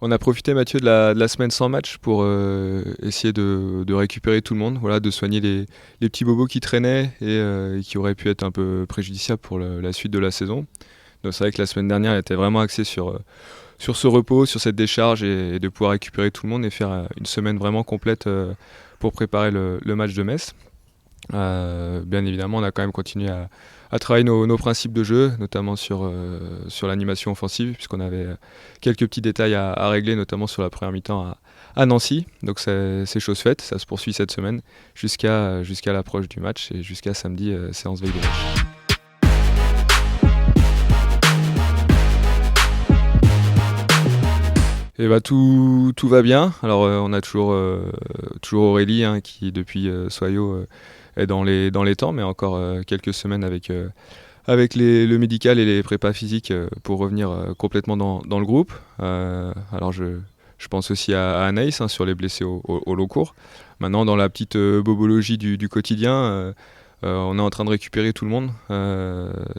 On a profité, Mathieu, de la semaine sans match pour essayer de récupérer tout le monde, voilà, de soigner les petits bobos qui traînaient et qui auraient pu être un peu préjudiciables pour la suite de la saison. Donc c'est vrai que la semaine dernière elle était vraiment axée sur ce repos, sur cette décharge et de pouvoir récupérer tout le monde et faire une semaine vraiment complète pour préparer le match de Metz. Bien évidemment, on a quand même continué à travailler nos principes de jeu, notamment sur l'animation offensive, puisqu'on avait quelques petits détails à régler, notamment sur la première mi-temps à Nancy. Donc c'est chose faite, ça se poursuit cette semaine jusqu'à l'approche du match et jusqu'à samedi, séance veille de match. Et bah tout va bien. Alors on a toujours Aurélie qui depuis Soyo est dans les temps, mais encore quelques semaines avec le médical et les prépas physiques pour revenir complètement dans le groupe. Alors je pense aussi à Anaïs sur les blessés au long cours. Maintenant, dans la petite bobologie du quotidien, on est en train de récupérer tout le monde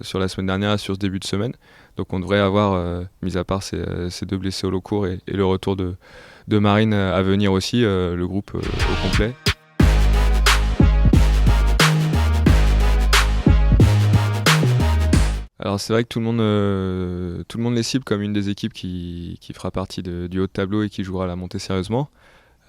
sur la semaine dernière et sur ce début de semaine. Donc on devrait avoir, mis à part ces deux blessés au long cours et le retour de Marine à venir aussi, le groupe au complet. Alors c'est vrai que tout le monde les cible comme une des équipes qui fera partie du haut de tableau et qui jouera la montée sérieusement.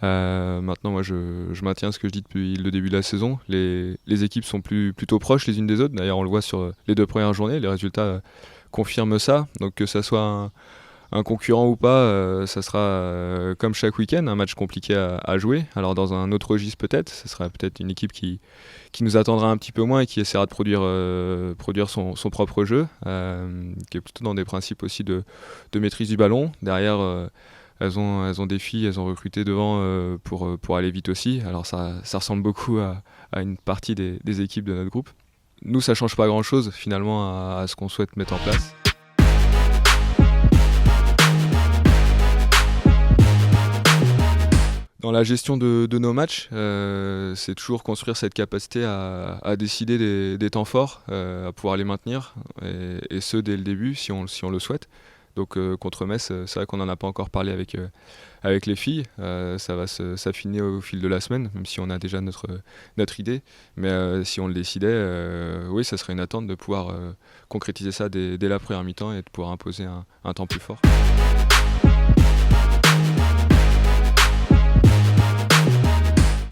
Maintenant, moi, je maintiens ce que je dis depuis le début de la saison. Les équipes sont plutôt proches les unes des autres. D'ailleurs, on le voit sur les 2 premières journées. Les résultats confirment ça. Donc, que ça soit un concurrent ou pas, ça sera comme chaque week-end, un match compliqué à jouer. Alors, dans un autre registre peut-être, ce sera peut-être une équipe qui nous attendra un petit peu moins et qui essaiera de produire son propre jeu, qui est plutôt dans des principes aussi de maîtrise du ballon. Derrière, elles ont des filles, elles ont recruté devant pour aller vite aussi. Alors ça ressemble beaucoup à une partie des équipes de notre groupe. Nous, ça change pas grand-chose finalement à ce qu'on souhaite mettre en place. Dans la gestion de nos matchs, c'est toujours construire cette capacité à décider des temps forts, à pouvoir les maintenir, et ce dès le début si on le souhaite. Donc contre Metz, c'est vrai qu'on n'en a pas encore parlé avec les filles. Ça va s'affiner au fil de la semaine, même si on a déjà notre idée. Mais si on le décidait, oui, ça serait une attente de pouvoir concrétiser ça dès la première mi-temps et de pouvoir imposer un temps plus fort.